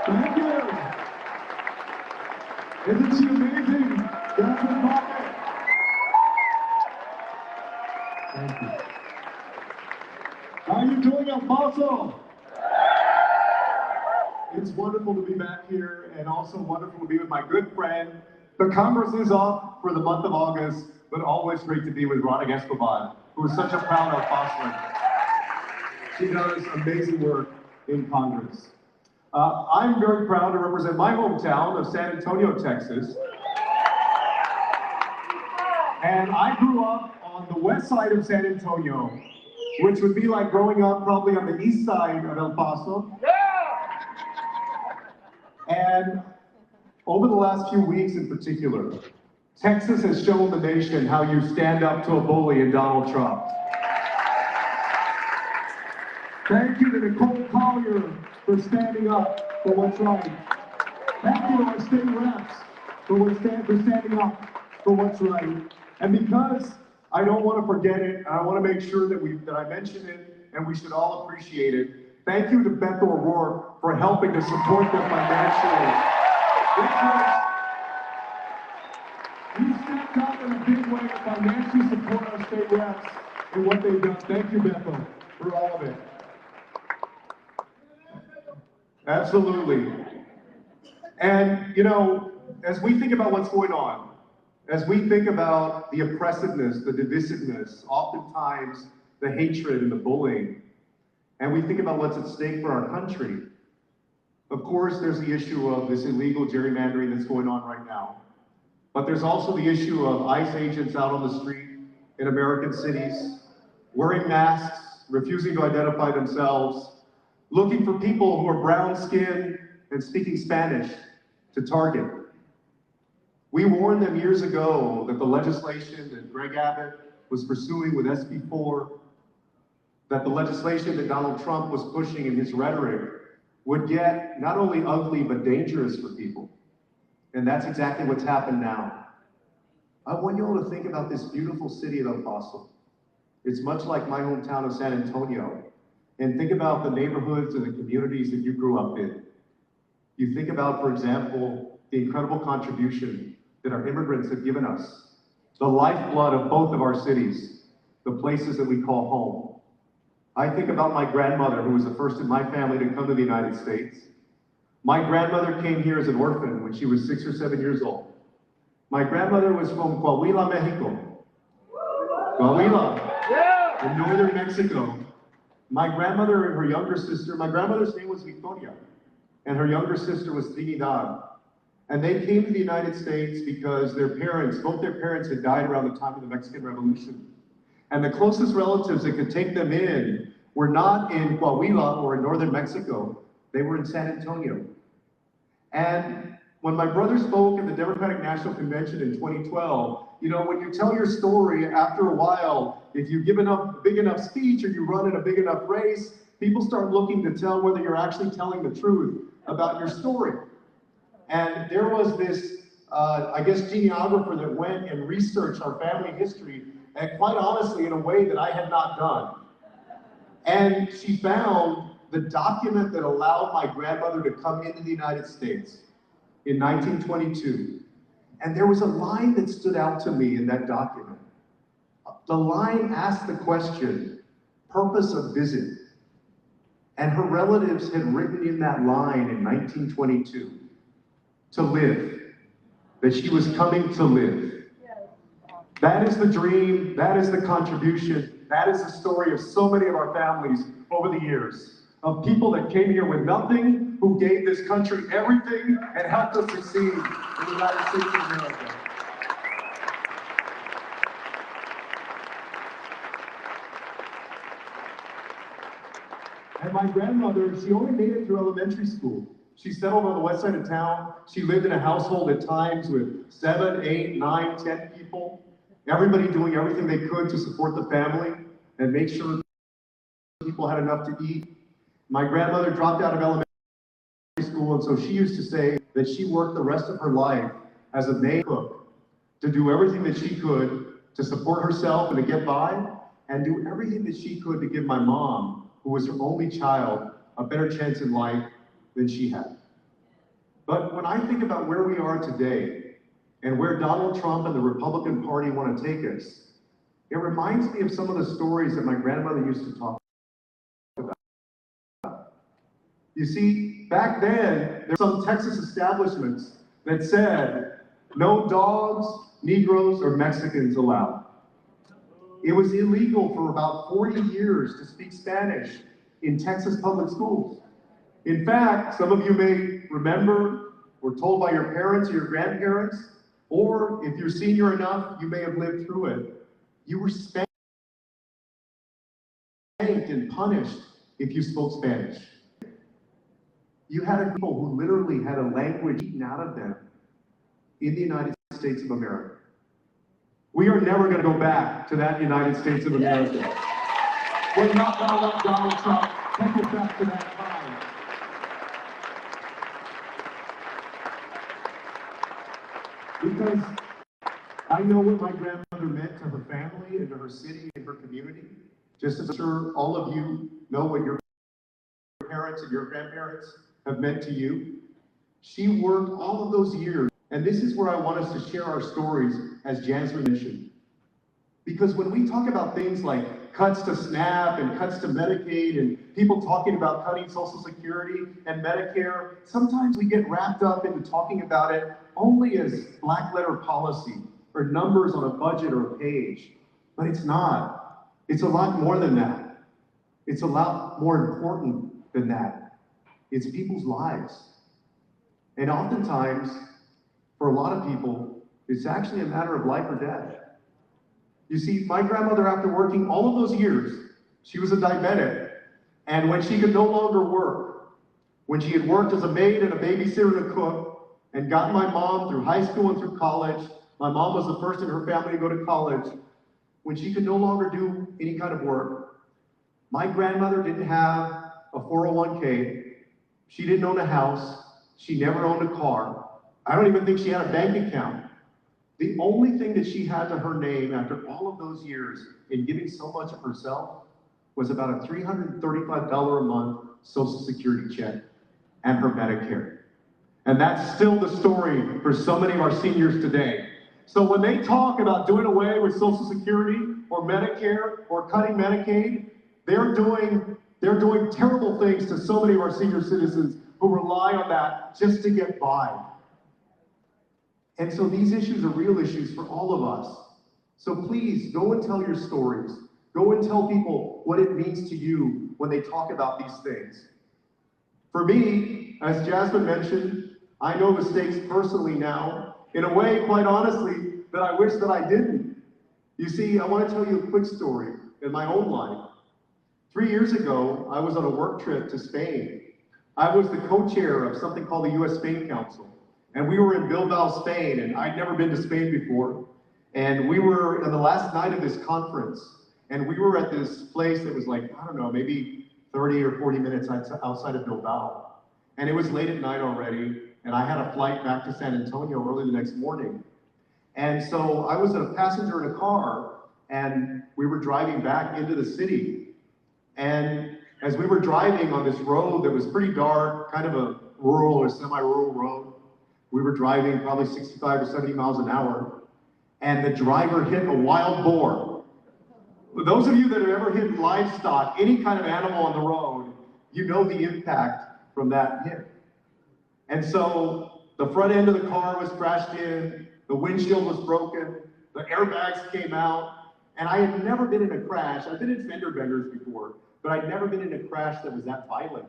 Thank you. Isn't she amazing? Jasmine Moffett. Thank you. How are you doing, El Paso? It's wonderful to be back here, and also wonderful to be with my good friend. The Congress is off for the month of August, but always great to be with Rana Escobar, who is such a proud El Pasoan. She does amazing work in Congress. I'm very proud to represent my hometown of San Antonio, Texas. And I grew up on the west side of San Antonio, which would be like growing up probably on the east side of El Paso. And over the last few weeks in particular, Texas has shown the nation how you stand up to a bully in Donald Trump. Thank you to Nicole Collier for standing up for what's right. Thank you to our state reps for standing up for what's right. And because I don't want to forget it, and I want to make sure that I mention it, and we should all appreciate it. Thank you to Beth O'Rourke for helping to support them financially. You stepped up in a big way to financially support our state reps and what they've done. Thank you, Beth, for all of it. Absolutely. And, you know, as we think about what's going on, as we think about the oppressiveness, the divisiveness, oftentimes the hatred and the bullying, and we think about what's at stake for our country, of course, there's the issue of this illegal gerrymandering that's going on right now. But there's also the issue of ICE agents out on the street in American cities, wearing masks, refusing to identify themselves, looking for people who are brown-skinned and speaking Spanish to target. We warned them years ago that the legislation that Greg Abbott was pursuing with SB 4, that the legislation that Donald Trump was pushing in his rhetoric would get not only ugly, but dangerous for people. And that's exactly what's happened now. I want you all to think about this beautiful city of El Paso. It's much like my hometown of San Antonio. And think about the neighborhoods and the communities that you grew up in. You think about, for example, the incredible contribution that our immigrants have given us, the lifeblood of both of our cities, the places that we call home. I think about my grandmother, who was the first in my family to come to the United States. My grandmother came here as an orphan when she was 6 or 7 years old. My grandmother was from Coahuila, Mexico. Coahuila, in northern Mexico. My grandmother and her younger sister, my grandmother's name was Victoria, and her younger sister was Trinidad. And they came to the United States because both their parents had died around the time of the Mexican Revolution. And the closest relatives that could take them in were not in Coahuila or in northern Mexico, they were in San Antonio. And when my brother spoke at the Democratic National Convention in 2012, you know, when you tell your story, after a while, if you give a big enough speech or you run in a big enough race, people start looking to tell whether you're actually telling the truth about your story. And there was this, genealogist that went and researched our family history, and quite honestly, in a way that I had not done. And she found the document that allowed my grandmother to come into the United States in 1922. And there was a line that stood out to me in that document. The line asked the question, purpose of visit. And her relatives had written in that line in 1922, to live, that she was coming to live. That is the dream, that is the contribution, that is the story of so many of our families over the years, of people that came here with nothing, who gave this country everything and helped us succeed in the United States of America. And my grandmother, she only made it through elementary school. She settled on the west side of town. She lived in a household at times with 7, 8, 9, 10 people. Everybody doing everything they could to support the family and make sure people had enough to eat. My grandmother dropped out of elementary school, and so she used to say that she worked the rest of her life as a maid cook to do everything that she could to support herself and to get by, and do everything that she could to give my mom, who was her only child, a better chance in life than she had. But when I think about where we are today and where Donald Trump and the Republican Party want to take us, it reminds me of some of the stories that my grandmother used to talk about. You see, back then, there were some Texas establishments that said, no dogs, Negroes, or Mexicans allowed. It was illegal for about 40 years to speak Spanish in Texas public schools. In fact, some of you may remember or told by your parents or your grandparents, or if you're senior enough, you may have lived through it. You were spanked and punished if you spoke Spanish. You had people who literally had a language eaten out of them in the United States of America. We are never going to go back to that United States of America. We're not going to let Donald Trump take us back to that time. Because I know what my grandmother meant to her family and to her city and her community. Just as I'm sure all of you know what your parents and your grandparents have meant to you. She worked all of those years. And this is where I want us to share our stories as Jasmine mentioned. Because when we talk about things like cuts to SNAP and cuts to Medicaid and people talking about cutting Social Security and Medicare, sometimes we get wrapped up into talking about it only as black letter policy or numbers on a budget or a page. But it's not. It's a lot more than that. It's a lot more important than that. It's people's lives. And oftentimes, for a lot of people, it's actually a matter of life or death. You see, my grandmother, after working all of those years, she was a diabetic. And when she could no longer work, when she had worked as a maid and a babysitter and a cook, and got my mom through high school and through college, my mom was the first in her family to go to college. When she could no longer do any kind of work, my grandmother didn't have a 401k. She didn't own a house. She never owned a car. I don't even think she had a bank account. The only thing that she had to her name after all of those years in giving so much of herself was about a $335 a month Social Security check and her Medicare. And that's still the story for so many of our seniors today. So when they talk about doing away with Social Security or Medicare or cutting Medicaid, they're doing terrible things to so many of our senior citizens who rely on that just to get by. And so these issues are real issues for all of us. So please go and tell your stories. Go and tell people what it means to you when they talk about these things. For me, as Jasmine mentioned, I know the stakes personally now, in a way, quite honestly, that I wish that I didn't. You see, I want to tell you a quick story in my own life. 3 years ago, I was on a work trip to Spain. I was the co-chair of something called the U.S.-Spain Council. And we were in Bilbao, Spain, and I'd never been to Spain before. And we were on the last night of this conference, and we were at this place that was like, I don't know, maybe 30 or 40 minutes outside of Bilbao. And it was late at night already, and I had a flight back to San Antonio early the next morning. And so I was a passenger in a car, and we were driving back into the city. And as we were driving on this road that was pretty dark, kind of a rural or semi-rural road, we were driving probably 65 or 70 miles an hour, and the driver hit a wild boar. For those of you that have ever hit livestock, any kind of animal on the road, you know the impact from that hit. And so the front end of the car was crashed in, the windshield was broken, the airbags came out, and I had never been in a crash. I've been in fender benders before, but I'd never been in a crash that was that violent.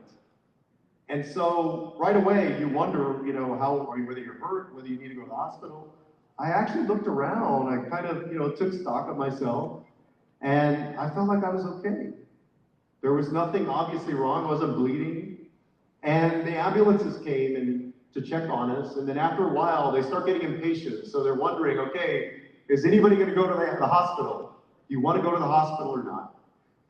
And so right away, you wonder, whether you're hurt, whether you need to go to the hospital. I actually looked around. I kind of, took stock of myself, and I felt like I was okay. There was nothing obviously wrong. I wasn't bleeding. And the ambulances came and to check on us. And then after a while, they start getting impatient. So they're wondering, okay, is anybody going to go to the hospital? Do you want to go to the hospital or not?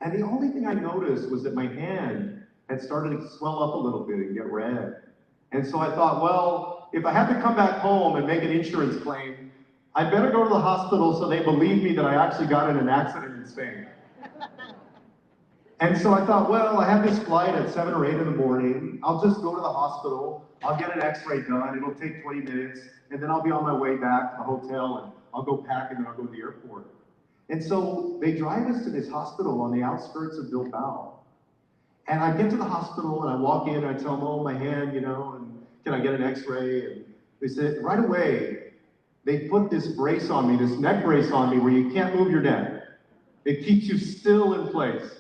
And the only thing I noticed was that my hand had started to swell up a little bit and get red. And so I thought, well, if I have to come back home and make an insurance claim, I better go to the hospital so they believe me that I actually got in an accident in Spain. And so I thought, well, I have this flight at 7 or 8 in the morning. I'll just go to the hospital. I'll get an x-ray done. It'll take 20 minutes. And then I'll be on my way back to the hotel and I'll go pack and then I'll go to the airport. And so they drive us to this hospital on the outskirts of Bilbao. And I get to the hospital and I walk in and I tell them, oh, my hand, and can I get an x-ray? And they said, right away, they put this brace on me, this neck brace on me where you can't move your neck. It keeps you still in place.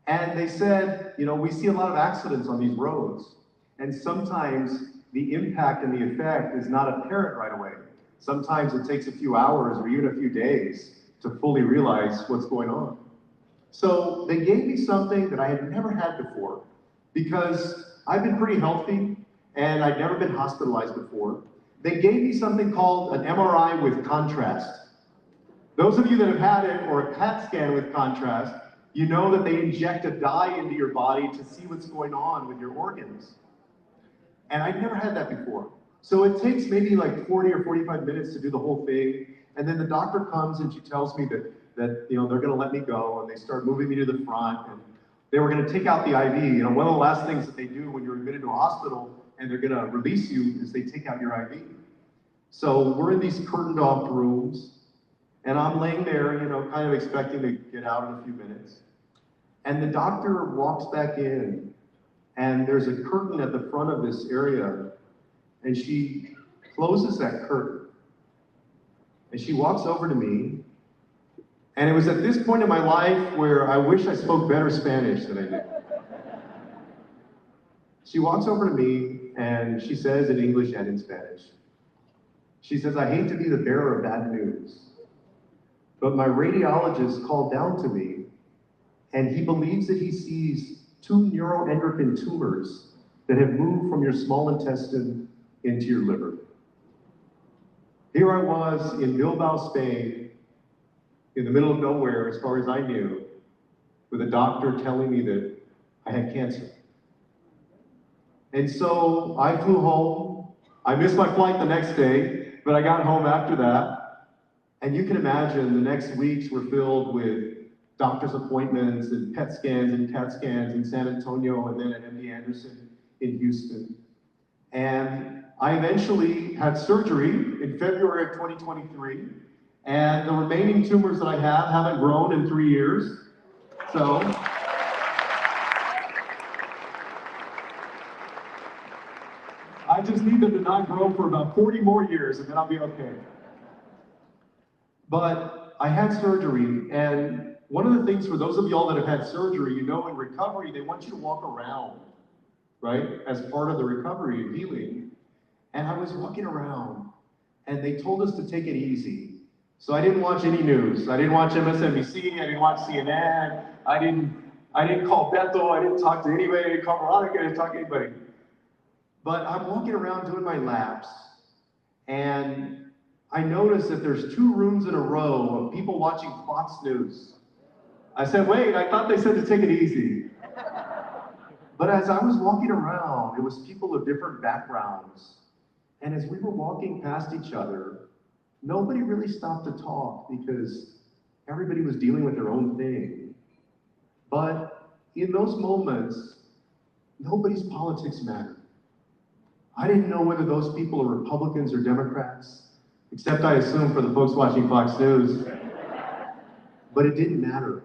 And they said, we see a lot of accidents on these roads. And sometimes the impact and the effect is not apparent right away. Sometimes it takes a few hours or even a few days to fully realize what's going on. So they gave me something that I had never had before because I've been pretty healthy and I'd never been hospitalized before. They gave me something called an MRI with contrast. Those of you that have had it or a CAT scan with contrast, you know that they inject a dye into your body to see what's going on with your organs. And I'd never had that before. So it takes maybe like 40 or 45 minutes to do the whole thing. And then the doctor comes and she tells me that they're going to let me go, and they start moving me to the front, and they were going to take out the IV. One of the last things that they do when you're admitted to a hospital and they're going to release you is they take out your IV. So we're in these curtained off rooms, and I'm laying there, kind of expecting to get out in a few minutes. And the doctor walks back in, and there's a curtain at the front of this area, and she closes that curtain. And she walks over to me, and it was at this point in my life where I wish I spoke better Spanish than I did. She walks over to me, and she says in English and in Spanish, she says, I hate to be the bearer of bad news, but my radiologist called down to me, and he believes that he sees 2 neuroendocrine tumors that have moved from your small intestine into your liver. Here I was in Bilbao, Spain, in the middle of nowhere, as far as I knew, with a doctor telling me that I had cancer. And so I flew home. I missed my flight the next day, but I got home after that. And you can imagine the next weeks were filled with doctor's appointments and PET scans and CAT scans in San Antonio and then at MD Anderson in Houston. And I eventually had surgery in February of 2023. And the remaining tumors that I have haven't grown in 3 years. So I just need them to not grow for about 40 more years and then I'll be okay. But I had surgery, and one of the things for those of y'all that have had surgery, in recovery, they want you to walk around, right? As part of the recovery and healing. And I was walking around and they told us to take it easy. So I didn't watch any news. I didn't watch MSNBC. I didn't watch CNN. I didn't call Beto. I didn't talk to anybody. I didn't call Veronica. I didn't talk to anybody. But I'm walking around doing my laps, and I noticed that there's 2 rooms in a row of people watching Fox News. I said, wait, I thought they said to take it easy. But as I was walking around, it was people of different backgrounds. And as we were walking past each other, nobody really stopped to talk because everybody was dealing with their own thing. But in those moments, nobody's politics mattered. I didn't know whether those people are Republicans or Democrats, except I assume for the folks watching Fox News. But it didn't matter.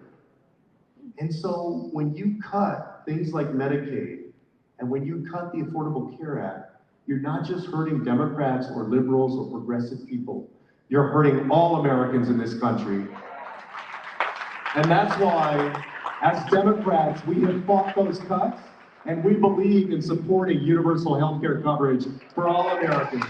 And so when you cut things like Medicaid, and when you cut the Affordable Care Act, you're not just hurting Democrats or liberals or progressive people. You're hurting all Americans in this country. And that's why, as Democrats, we have fought those cuts, and we believe in supporting universal health care coverage for all Americans.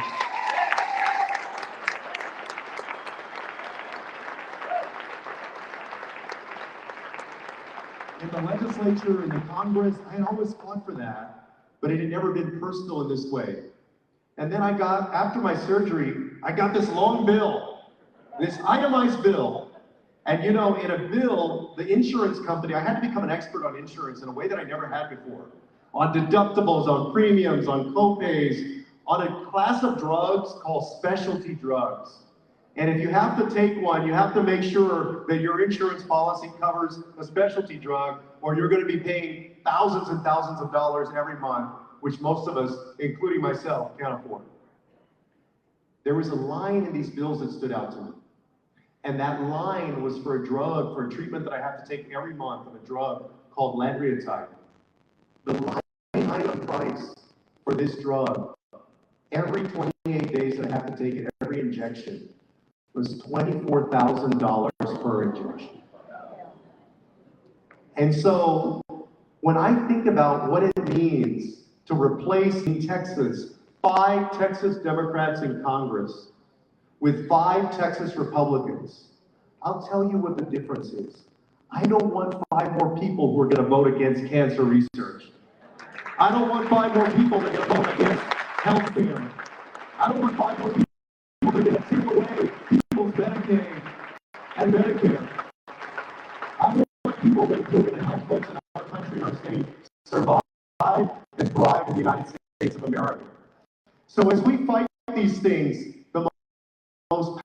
In the legislature, in the Congress, I always fought for that, but it had never been personal in this way. And then after my surgery, I got this long bill, this itemized bill. And in a bill, the insurance company, I had to become an expert on insurance in a way that I never had before. On deductibles, on premiums, on co-pays, on a class of drugs called specialty drugs. And if you have to take one, you have to make sure that your insurance policy covers a specialty drug or you're going to be paying thousands and thousands of dollars every month, which most of us, including myself, can't afford. There was a line in these bills that stood out to me. And that line was for a drug, for a treatment that I have to take every month of a drug called lanreotide. The line item price for this drug, every 28 days that I have to take it, every injection, was $24,000 per injection. And so, when I think about what it means to replace in Texas 5 Texas Democrats in Congress with 5 Texas Republicans, I'll tell you what the difference is. I don't want 5 more people who are going to vote against cancer research. I don't want 5 more people that are going to vote against health care. I don't want 5 more people that are going to take away people's Medicaid and Medicare. I don't want people that are going to help folks in our country, our state, survive and thrive in the United States of America. So as we fight these things, the most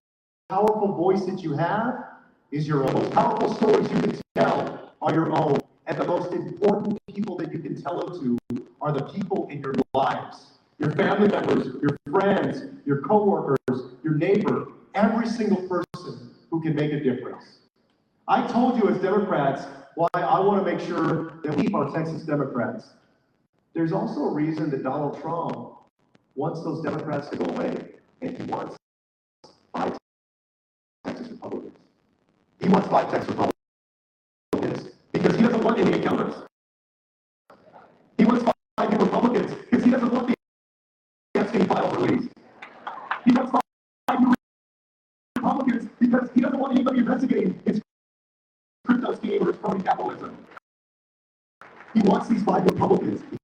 powerful voice that you have is your own. The most powerful stories you can tell are your own. And the most important people that you can tell them to are the people in your lives. Your family members, your friends, your coworkers, your neighbor, every single person who can make a difference. I told you as Democrats why I want to make sure that we keep our Texas Democrats. There's also a reason that Donald Trump wants those Democrats to go away, and he wants 5 Texas Republicans. He wants 5 Texas Republicans because he doesn't want any accountants. He wants 5 Republicans because he doesn't want the Epstein files released. He wants 5 Republicans because he doesn't want anybody investigating his crypto scheme or his crony capitalism. He wants these 5 Republicans